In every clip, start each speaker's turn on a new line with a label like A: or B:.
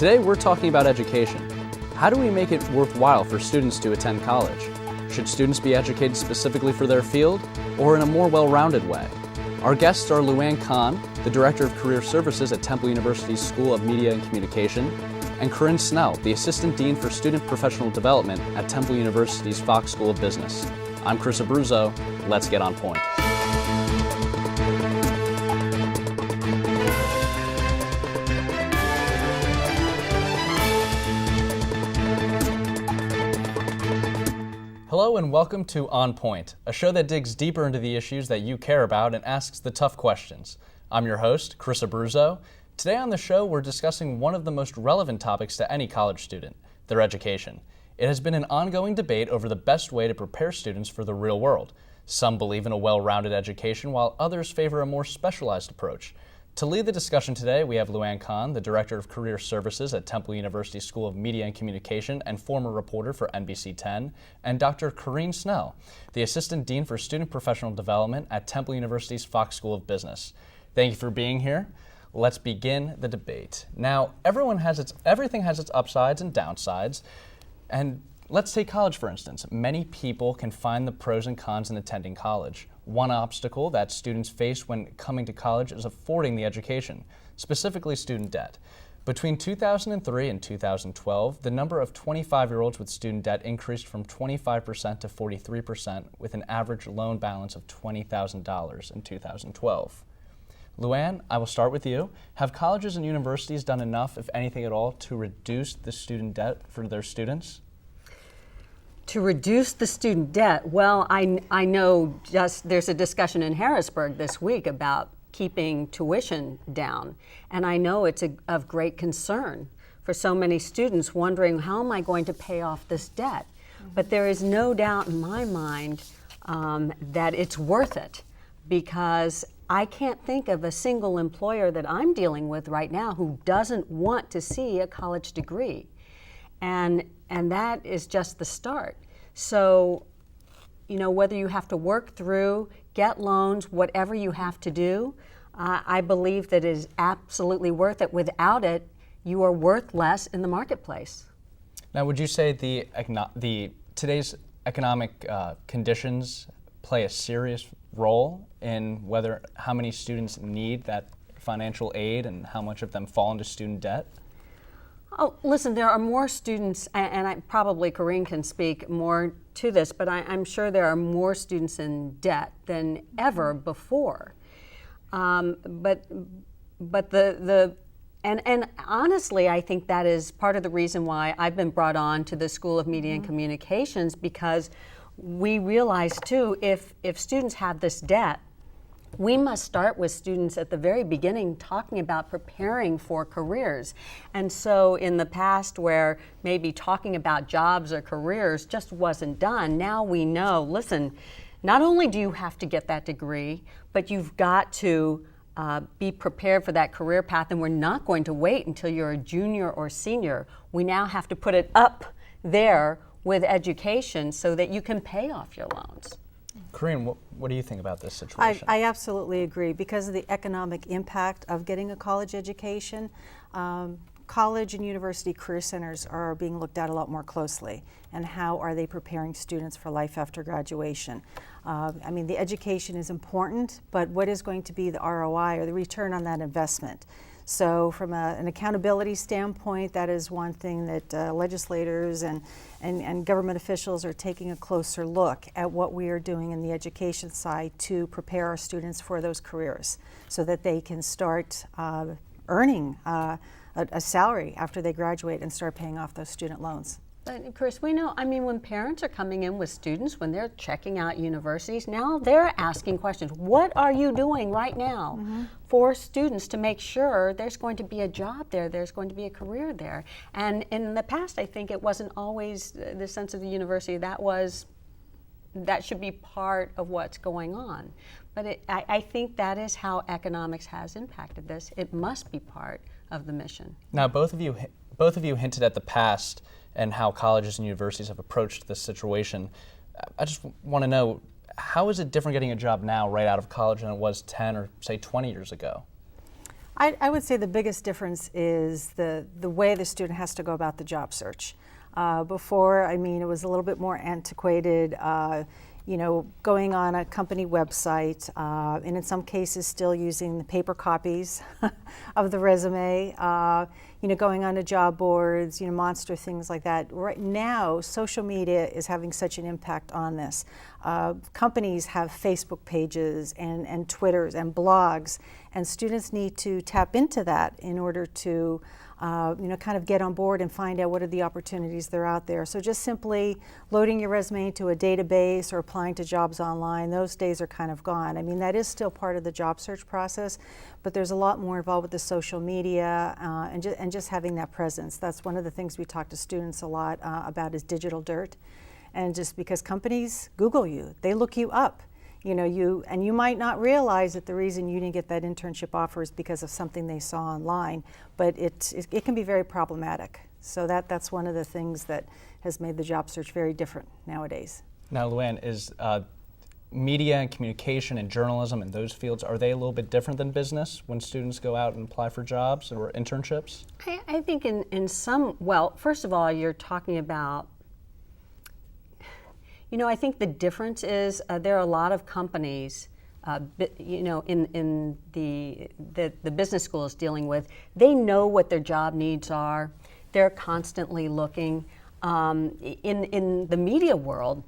A: Today we're talking about education. How do we make it worthwhile for students to attend college? Should students be educated specifically for their field or in a more well-rounded way? Our guests are Lu Ann Cahn, the Director of Career Services at Temple University's School of Media and Communication, and Corinne Snell, the Assistant Dean for Student Professional Development at Temple University's Fox School of Business. I'm Chris Abruzzo. Let's get on point. Hello and welcome to On Point, a show that digs deeper into the issues that you care about and asks the tough questions. I'm your host, Chris Abruzzo. Today on the show, we're discussing one of the most relevant topics to any college student, their education. It has been an ongoing debate over the best way to prepare students for the real world. Some believe in a well-rounded education, while others favor a more specialized approach. To lead the discussion today, we have Lu Ann Cahn, the Director of Career Services at Temple University School of Media and Communication and former reporter for NBC 10, and Dr. Corinne Snell, the Assistant Dean for Student Professional Development at Temple University's Fox School of Business. Thank you for being here. Let's begin the debate. Now, everything has its upsides and downsides, and let's take college for instance. Many people can find the pros and cons in attending college. One obstacle that students face when coming to college is affording the education, specifically student debt. Between 2003 and 2012, the number of 25-year-olds with student debt increased from 25% to 43%, with an average loan balance of $20,000 in 2012. Lu Ann, I will start with you. Have colleges and universities done enough, if anything at all, to reduce the student debt for their students?
B: To reduce the student debt, well, I know just there's a discussion in Harrisburg this week about keeping tuition down, and I know it's of great concern for so many students wondering, how am I going to pay off this debt? But there is no doubt in my mind that it's worth it, because I can't think of a single employer that I'm dealing with right now who doesn't want to see a college degree. And that is just the start. So, whether you have to work through, get loans, whatever you have to do, I believe that it is absolutely worth it. Without it, you are worth less in the marketplace.
A: Now, would you say today's economic conditions play a serious role in how many students need that financial aid and how much of them fall into student debt?
B: Oh, listen, there are more students, and probably Corinne can speak more to this, but I'm sure there are more students in debt than ever before. But honestly, I think that is part of the reason why I've been brought on to the School of Media and Communications, because we realize too, if students have this debt, we must start with students at the very beginning talking about preparing for careers. And so in the past, where maybe talking about jobs or careers just wasn't done, now we know, listen, not only do you have to get that degree, but you've got to be prepared for that career path, and we're not going to wait until you're a junior or senior. We now have to put it up there with education so that you can pay off your loans.
A: Corinne, what do you think about this situation?
C: I absolutely agree. Because of the economic impact of getting a college education, college and university career centers are being looked at a lot more closely. And how are they preparing students for life after graduation? The education is important, but what is going to be the ROI or the return on that investment? So from an accountability standpoint, that is one thing that legislators and government officials are taking a closer look at what we are doing in the education side to prepare our students for those careers so that they can start earning a salary after they graduate and start paying off those student loans.
B: But Chris, we know, when parents are coming in with students, when they're checking out universities, now they're asking questions. What are you doing right now for students to make sure there's going to be a job there, there's going to be a career there? And in the past, I think it wasn't always the sense of the university that should be part of what's going on. But I think that is how economics has impacted this. It must be part of the mission.
A: Now, both of you hinted at the past and how colleges and universities have approached this situation. I just want to know, how is it different getting a job now right out of college than it was 10 or say 20 years ago?
C: I would say the biggest difference is the way the student has to go about the job search. Before, I mean, it was a little bit more antiquated, going on a company website, and in some cases still using the paper copies of the resume, going on to job boards, Monster, things like that. Right now, social media is having such an impact on this. Companies have Facebook pages and Twitters and blogs, and students need to tap into that in order to kind of get on board and find out what are the opportunities that are out there. So just simply loading your resume into a database or applying to jobs online, those days are kind of gone. I mean, that is still part of the job search process, but there's a lot more involved with the social media and just having that presence. That's one of the things we talk to students a lot about is digital dirt. And just because companies Google you, they look you up. You might not realize that the reason you didn't get that internship offer is because of something they saw online, but it can be very problematic. So that's one of the things that has made the job search very different nowadays.
A: Now, Lu Ann, is media and communication and journalism and those fields, are they a little bit different than business when students go out and apply for jobs or internships?
B: I think in some, well, first of all, you're talking about, I think the difference is there are a lot of companies, in the business schools dealing with, they know what their job needs are. They're constantly looking. In the media world,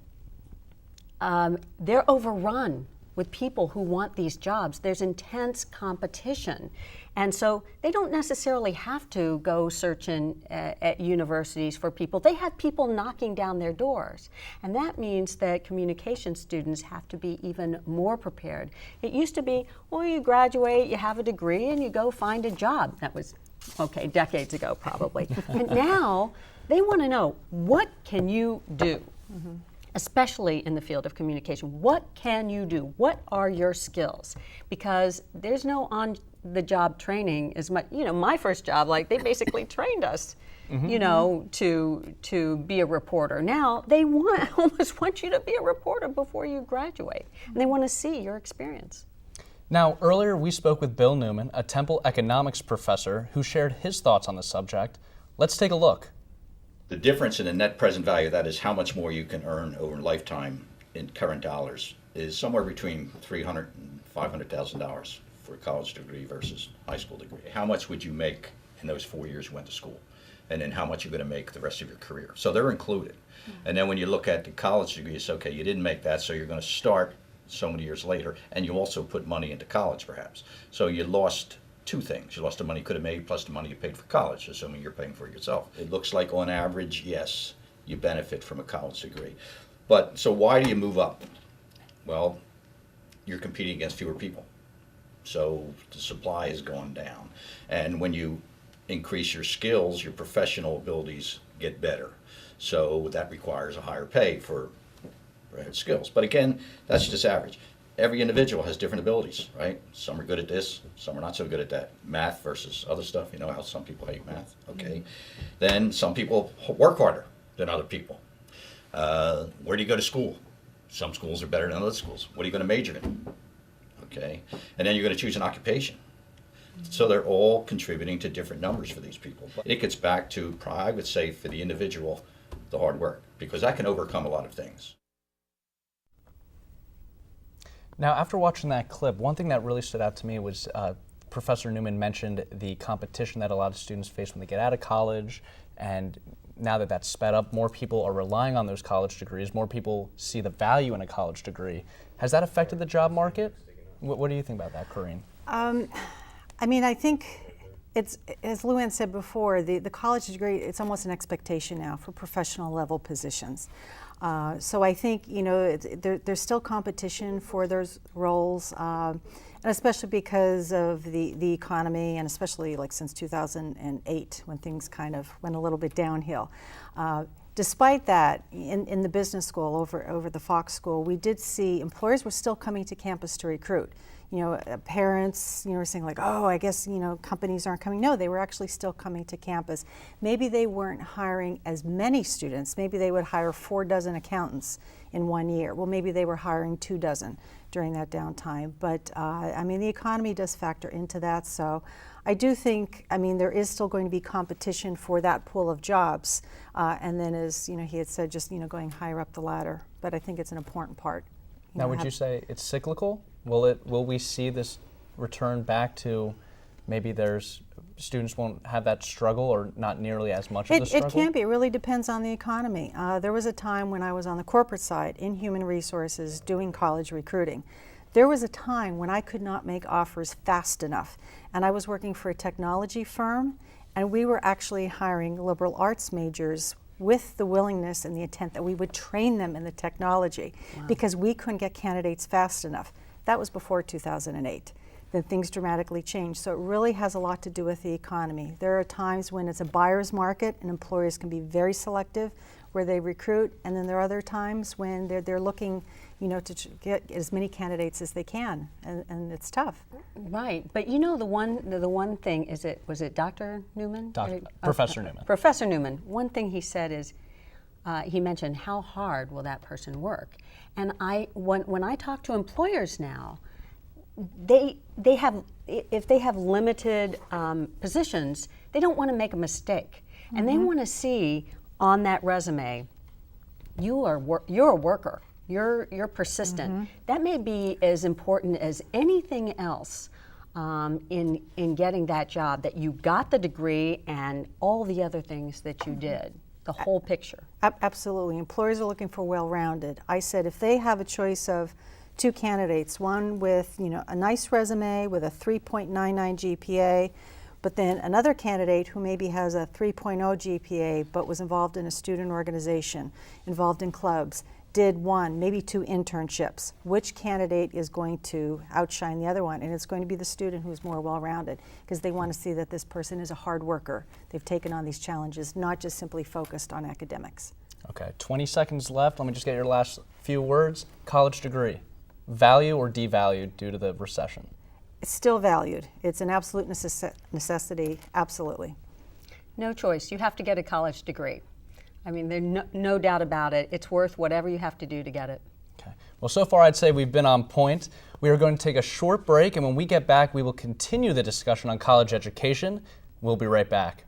B: they're overrun with people who want these jobs. There's intense competition. And so they don't necessarily have to go searching at universities for people. They have people knocking down their doors. And that means that communication students have to be even more prepared. It used to be, well, you graduate, you have a degree, and you go find a job. That was, decades ago probably. And now they want to know, what can you do? Mm-hmm. Especially in the field of communication. What can you do? What are your skills? Because there's no on-the-job training as much. My first job, they basically trained us, to be a reporter. Now they almost want you to be a reporter before you graduate, and they want to see your experience.
A: Now, earlier we spoke with Bill Newman, a Temple economics professor, who shared his thoughts on the subject. Let's take a look.
D: The difference in the net present value, that is how much more you can earn over a lifetime in current dollars, is somewhere between $300,000 and $500,000 for a college degree versus high school degree. How much would you make in those 4 years you went to school? And then how much you're going to make the rest of your career. So they're included. Mm-hmm. And then when you look at the college degree, it's okay, you didn't make that, so you're going to start so many years later, and you also put money into college perhaps. So you lost two things. You lost the money you could have made plus the money you paid for college, assuming you're paying for it yourself. It looks like on average, yes, you benefit from a college degree. But so why do you move up? Well, you're competing against fewer people. So the supply has gone down. And when you increase your skills, your professional abilities get better. So that requires a higher pay for skills. But again, that's just average. Every individual has different abilities, right? Some are good at this, some are not so good at that. Math versus other stuff, how some people hate math, okay? Then some people work harder than other people. Where do you go to school? Some schools are better than other schools. What are you going to major in? Okay? And then you're going to choose an occupation. So they're all contributing to different numbers for these people. But it gets back to, I would say, for the individual, the hard work, because that can overcome a lot of things.
A: Now, after watching that clip, one thing that really stood out to me was Professor Newman mentioned the competition that a lot of students face when they get out of college, and now that that's sped up, more people are relying on those college degrees, more people see the value in a college degree. Has that affected the job market? What do you think about that, Corinne?
C: I think it's, as Lu Ann said before, the college degree, it's almost an expectation now for professional level positions. So I think, there's still competition for those roles, and especially because of the economy, and especially since 2008 when things kind of went a little bit downhill. Despite that, in the business school over the Fox School, we did see employers were still coming to campus to recruit. parents, were saying like, oh, I guess, companies aren't coming. No, they were actually still coming to campus. Maybe they weren't hiring as many students. Maybe they would hire 4 dozen accountants in 1 year. Well, maybe they were hiring 2 dozen during that downtime. But the economy does factor into that. So I do think, there is still going to be competition for that pool of jobs. And then as, he had said, just, going higher up the ladder. But I think it's an important part.
A: Now, would you say it's cyclical? Will we see this return back to maybe students won't have that struggle or not nearly as much of the struggle?
C: It can be. It really depends on the economy. There was a time when I was on the corporate side in human resources doing college recruiting. There was a time when I could not make offers fast enough. And I was working for a technology firm, and we were actually hiring liberal arts majors with the willingness and the intent that we would train them in the technology. Wow. Because we couldn't get candidates fast enough. That was before 2008. Then things dramatically changed. So it really has a lot to do with the economy. There are times when it's a buyer's market and employers can be very selective where they recruit, and then there are other times when they're looking, to get as many candidates as they can, and it's tough.
B: Right, but the one thing was it Dr. Newman?
A: Professor Newman.
B: Professor Newman. One thing he said is, he mentioned how hard will that person work, and when I talk to employers now, if they have limited positions, they don't want to make a mistake, and they want to see on that resume, you're a worker. You're persistent. That may be as important as anything else in getting that job, that you got the degree and all the other things that you did, the whole picture.
C: Absolutely. Employers are looking for well-rounded. I said if they have a choice of 2 candidates, one with a nice resume with a 3.99 GPA, but then another candidate who maybe has a 3.0 GPA but was involved in a student organization, involved in clubs, did 1, maybe 2 internships. Which candidate is going to outshine the other one? And it's going to be the student who's more well-rounded, because they want to see that this person is a hard worker. They've taken on these challenges, not just simply focused on academics.
A: Okay, 20 seconds left. Let me just get your last few words. College degree, value or devalued due to the recession?
C: It's still valued. It's an absolute necessity, absolutely.
B: No choice. You have to get a college degree. There's no doubt about it. It's worth whatever you have to do to get it.
A: Okay. Well, so far I'd say we've been on point. We are going to take a short break, and when we get back, we will continue the discussion on college education. We'll be right back.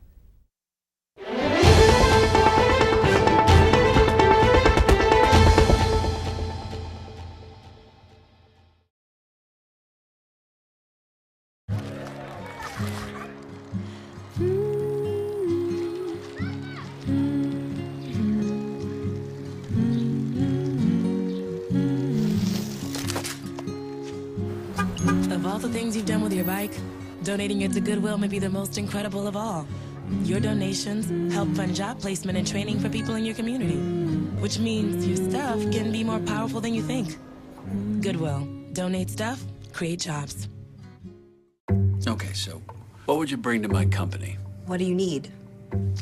E: Of all the things you've done with your bike, donating it to Goodwill may be the most incredible of all. Your donations help fund job placement and training for people in your community, which means your stuff can be more powerful than you think. Goodwill. Donate stuff, create jobs.
F: Okay, so what would you bring to my company?
G: What do you need?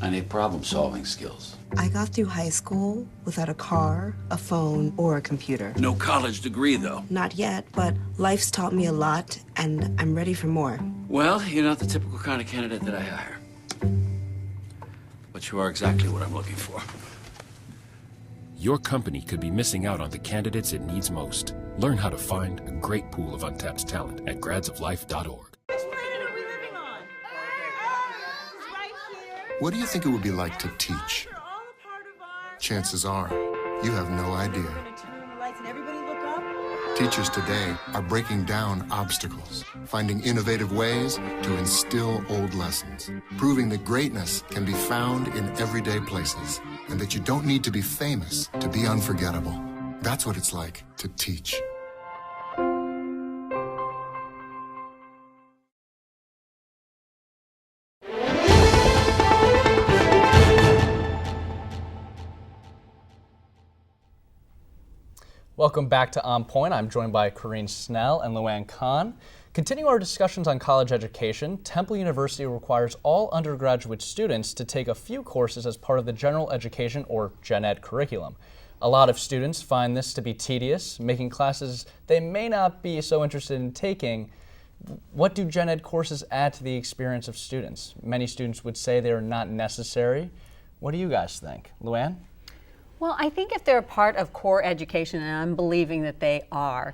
F: I need problem-solving skills.
G: I got through high school without a car, a phone, or a computer.
F: No college degree, though.
G: Not yet, but life's taught me a lot, and I'm ready for more.
F: Well, you're not the typical kind of candidate that I hire. But you are exactly what I'm looking for.
H: Your company could be missing out on the candidates it needs most. Learn how to find a great pool of untapped talent at gradsoflife.org.
I: What do you think it would be like to teach? Chances are, you have no idea. Teachers today are breaking down obstacles, finding innovative ways to instill old lessons, proving that greatness can be found in everyday places, and that you don't need to be famous to be unforgettable. That's what it's like to teach.
A: Welcome back to On Point. I'm joined by Corinne Snell and Lu Ann Cahn. Continuing our discussions on college education, Temple University requires all undergraduate students to take a few courses as part of the general education or Gen-Ed curriculum. A lot of students find this to be tedious, making classes they may not be so interested in taking. What do Gen Ed courses add to the experience of students? Many students would say they are not necessary. What do you guys think? Lu Ann?
B: Well, I think if they're a part of core education, and I'm believing that they are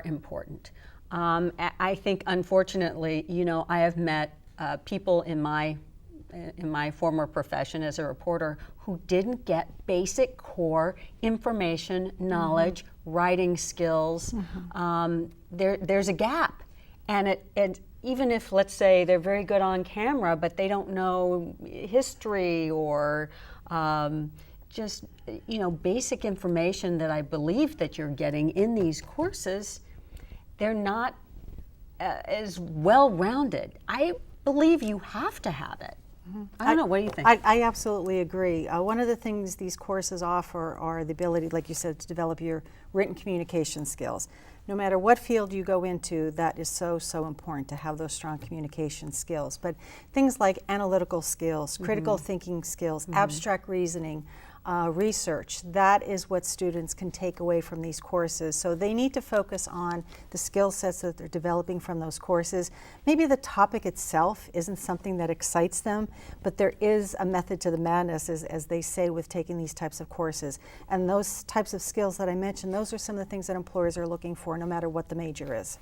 B: important. I think, unfortunately, I have met people in my former profession as a reporter who didn't get basic core information, knowledge, writing skills. There's a gap. And even if, let's say, they're very good on camera, but they don't know history or just basic information that I believe that you're getting in these courses, they're not as well-rounded. I believe you have to have it. I don't know, what do you think?
C: I absolutely agree. One of the things these courses offer are the ability, like you said, to develop your written communication skills. No matter what field you go into, that is so important to have those strong communication skills. But things like analytical skills, critical thinking skills, abstract reasoning, research, that is what students can take away from these courses. So they need to focus on the skill sets that they're developing from those courses. Maybe the topic itself isn't something that excites them, but there is a method to the madness, as they say, with taking these types of courses. And those types of skills that I mentioned, those are some of the things that employers are looking for, no matter what the major is.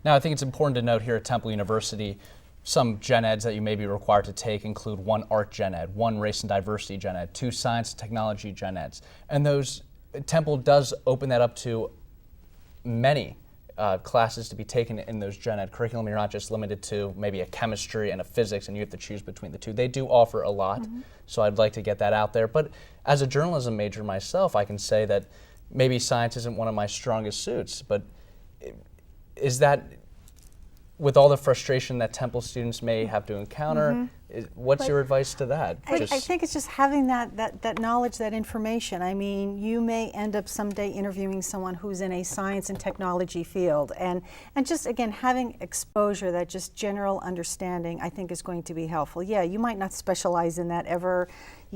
A: Now, I think it's important to note here at Temple University, some Gen Eds that you may be required to take include one art Gen Ed, one race and diversity Gen Ed, 2 science and technology Gen Eds. And Temple does open that up to many classes to be taken in those Gen Ed curriculum. You're not just limited to maybe a chemistry and a physics and you have to choose between the two. They do offer a lot, so I'd like to get that out there. But as a journalism major myself, I can say that maybe science isn't one of my strongest suits, but is that, with all the frustration that Temple students may have to encounter, what's your advice to that?
C: I think it's just having that knowledge, that information. I mean, you may end up someday interviewing someone who's in a science and technology field, and just, again, having exposure, that just general understanding, I think is going to be helpful. Yeah, you might not specialize in that ever,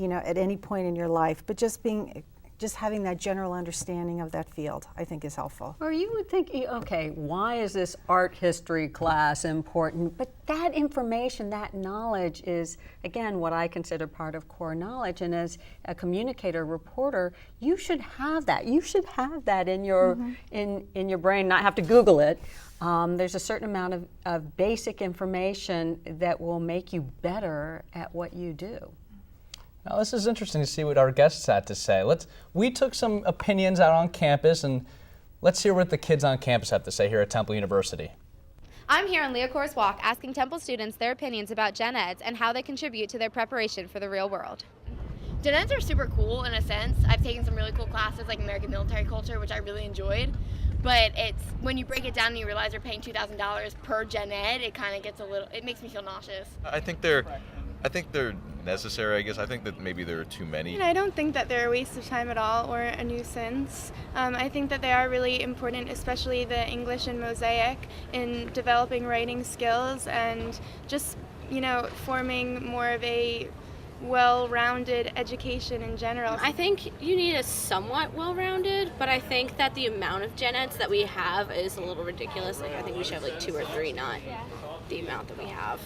C: at any point in your life, but just having that general understanding of that field, I think, is helpful.
B: Or you would think, okay, why is this art history class important? But that information, that knowledge is, again, what I consider part of core knowledge. And as a communicator, reporter, you should have that. You should have that in your in your brain, not have to Google it. There's a certain amount of basic information that will make you better at what you do.
A: Now, this is interesting to see what our guests had to say. We took some opinions out on campus, and let's hear what the kids on campus have to say here at Temple University.
J: I'm here on Leocor's Walk asking Temple students their opinions about Gen Eds and how they contribute to their preparation for the real world.
K: Gen Eds are super cool in a sense. I've taken some really cool classes like American military culture, which I really enjoyed. But it's when you break it down and you realize you're paying $2,000 per Gen Ed, it kind of gets it makes me feel nauseous.
L: I think they're necessary, I guess. I think that maybe there are too many.
M: And I don't think that they're a waste of time at all or a nuisance. I think that they are really important, especially the English and Mosaic, in developing writing skills and just, forming more of a well-rounded education in general.
N: I think you need a somewhat well-rounded, but I think that the amount of Gen Eds that we have is a little ridiculous. I think we should have 2 or 3, not the amount that we have.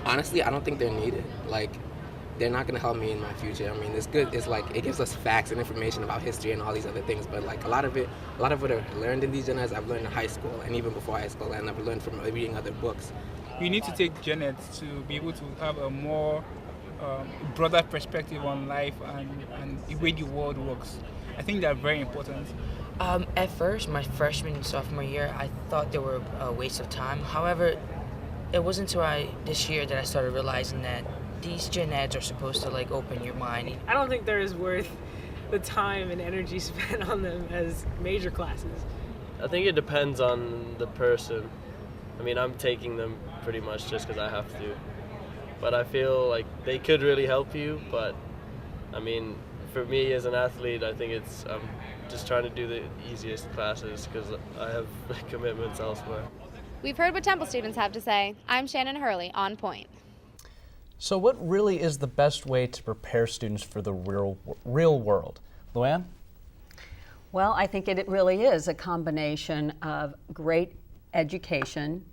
O: Honestly, I don't think they're needed. They're not going to help me in my future. I mean, it's good. It's it gives us facts and information about history and all these other things. But a lot of what I've learned in these Gen Eds, I've learned in high school and even before high school, and I've learned from reading other books.
P: You need to take Gen Eds to be able to have a more broader perspective on life and the way the world works. I think they're very important.
Q: At first, my freshman and sophomore year, I thought they were a waste of time. However, it wasn't until this year that I started realizing that these Gen Eds are supposed to open your mind.
R: I don't think they're as worth the time and energy spent on them as major classes.
S: I think it depends on the person. I mean, I'm taking them pretty much just because I have to. But I feel like they could really help you, but I mean, for me as an athlete, I think I'm just trying to do the easiest classes because I have commitments elsewhere.
J: We've heard what Temple students have to say. I'm Shannon Hurley, On Point.
A: So what really is the best way to prepare students for the real world? Lu Ann?
B: Well, I think it really is a combination of great education,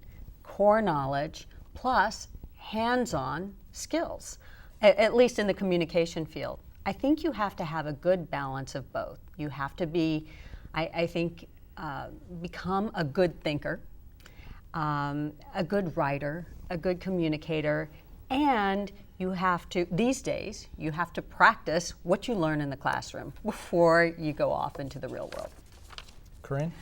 B: core knowledge, plus hands-on skills, at least in the communication field. I think you have to have a good balance of both. You have to be, I think, become a good thinker, a good writer, a good communicator, and you have to, these days, you have to practice what you learn in the classroom before you go off into the real world.
A: Corinne?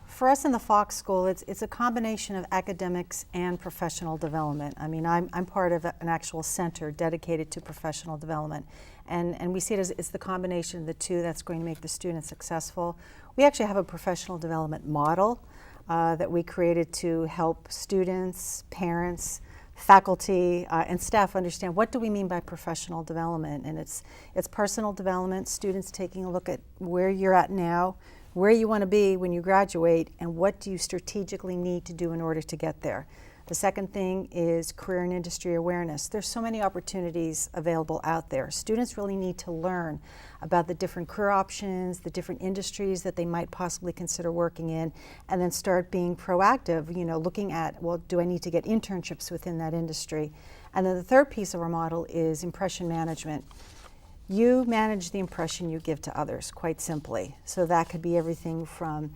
C: For us in the Fox School, it's a combination of academics and professional development. I mean, I'm part of an actual center dedicated to professional development. And we see it as it's the combination of the two that's going to make the students successful. We actually have a professional development model that we created to help students, parents, faculty, and staff understand what do we mean by professional development. And it's personal development, students taking a look at where you're at now, where you want to be when you graduate, and what do you strategically need to do in order to get there. The second thing is career and industry awareness. There's so many opportunities available out there. Students really need to learn about the different career options, the different industries that they might possibly consider working in, and then start being proactive, looking at, well, do I need to get internships within that industry? And then the third piece of our model is impression management. You manage the impression you give to others, quite simply. So that could be everything from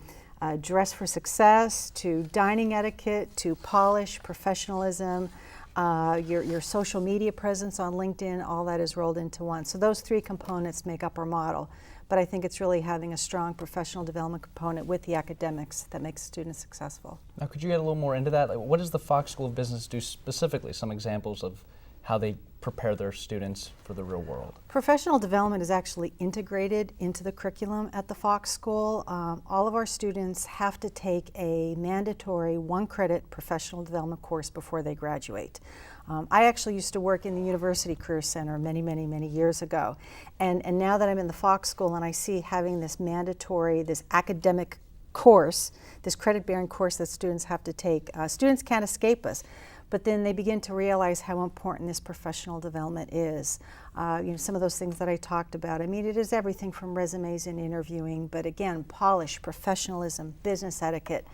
C: dress for success, to dining etiquette, to polish, professionalism, your social media presence on LinkedIn, all that is rolled into one. So those three components make up our model. But I think it's really having a strong professional development component with the academics that makes students successful.
A: Now, could you get a little more into that? Like, what does the Fox School of Business do specifically? Some examples of how they prepare their students for the real world.
C: Professional development is actually integrated into the curriculum at the Fox School. All of our students have to take a mandatory 1-credit professional development course before they graduate. I actually used to work in the University Career Center many years ago. And now that I'm in the Fox School and I see having this mandatory, this academic course, this credit-bearing course that students have to take, students can't escape us. But then they begin to realize how important this professional development is. Some of those things that I talked about. I mean, it is everything from resumes and interviewing, but again, polish, professionalism, business etiquette,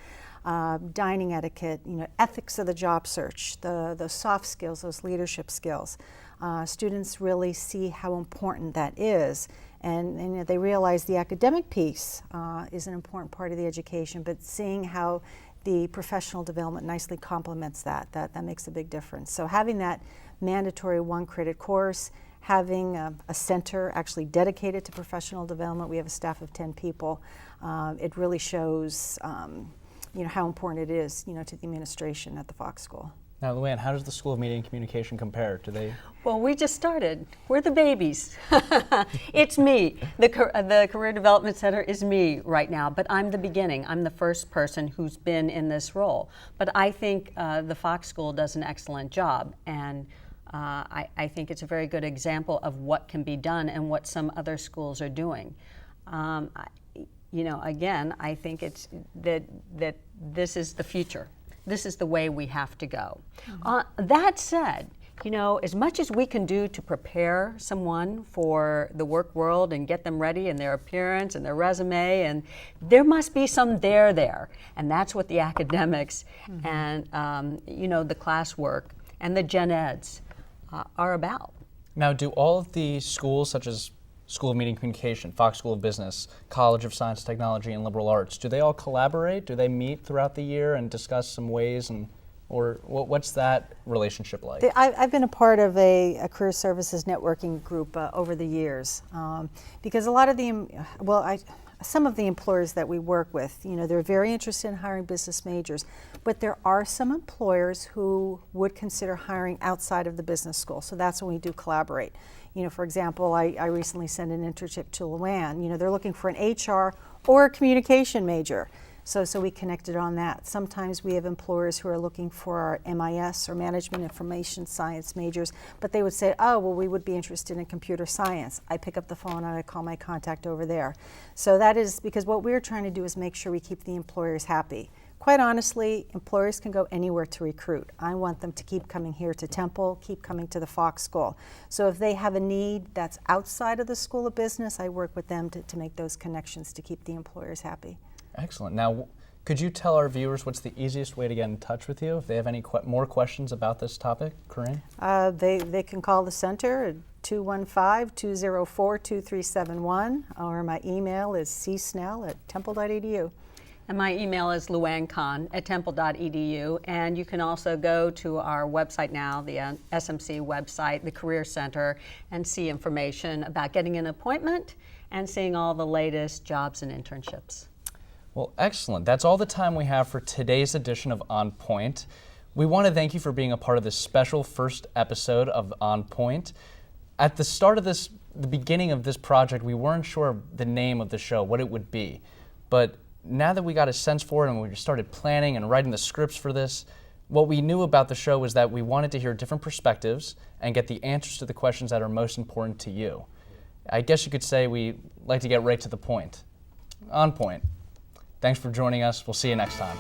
C: dining etiquette, ethics of the job search, those soft skills, those leadership skills. Students really see how important that is. And they realize the academic piece is an important part of the education, but seeing how the professional development nicely complements that makes a big difference. So having that mandatory 1-credit course, having a center actually dedicated to professional development, we have a staff of 10 people, it really shows how important it is to the administration at the Fox School.
A: Now, Lu Ann, how does the School of Media and Communication compare? Do they?
B: Well, we just started. We're the babies. It's me. The Career Development Center is me right now, but I'm the beginning. I'm the first person who's been in this role. But I think the Fox School does an excellent job, and I think it's a very good example of what can be done and what some other schools are doing. Again, I think it's that this is the future. This is the way we have to go. That said, as much as we can do to prepare someone for the work world and get them ready in their appearance and their resume, and there must be some there. And that's what the academics and, the classwork and the Gen-Eds are about.
A: Now, do all of the schools, such as School of Media and Communication, Fox School of Business, College of Science, Technology, and Liberal Arts, do they all collaborate? Do they meet throughout the year and discuss some ways, or what's that relationship like?
C: I've been a part of a career services networking group over the years because a lot of some of the employers that we work with, they're very interested in hiring business majors, but there are some employers who would consider hiring outside of the business school, so that's when we do collaborate. For example, I recently sent an internship to Lu Ann. They're looking for an HR or a communication major. So we connected on that. Sometimes we have employers who are looking for our MIS or Management Information Science majors, but they would say, oh, well, we would be interested in computer science. I pick up the phone and I call my contact over there. So that is because what we're trying to do is make sure we keep the employers happy. quite honestly, employers can go anywhere to recruit. I want them to keep coming here to Temple, keep coming to the Fox School. So if they have a need that's outside of the School of Business, I work with them to make those connections to keep the employers happy.
A: Excellent. Now, could you tell our viewers what's the easiest way to get in touch with you if they have any more questions about this topic, Corinne?
C: They can call the center at 215-204-2371, or my email is csnell@temple.edu.
B: And my email is Lu Ann Cahn at temple.edu. And you can also go to our website now, the SMC website, the Career Center, and see information about getting an appointment and seeing all the latest jobs and internships.
A: Well, excellent. That's all the time we have for today's edition of On Point. We want to thank you for being a part of this special first episode of On Point. At the start of the beginning of this project, we weren't sure of the name of the show, what it would be. But now that we got a sense for it and we started planning and writing the scripts for this, what we knew about the show was that we wanted to hear different perspectives and get the answers to the questions that are most important to you. I guess you could say we like to get right to the point. On Point. Thanks for joining us. We'll see you next time.